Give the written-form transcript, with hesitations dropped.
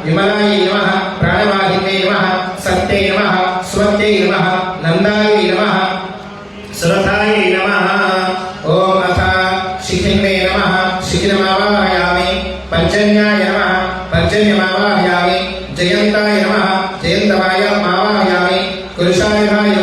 विमलाय नमः प्राणवाहिने नमः सत्ये नमः स्वत्ये नमः नन्दाय नमः सुरथाय नमः ओम अथ शिखिन्ने नमः शिखिनमावाहयामि पर्जन्याय नमः पर्जन्यमावाहयामि जयन्ताय नमः जयन्तमाय मावाहयामि कुरुषायुधाय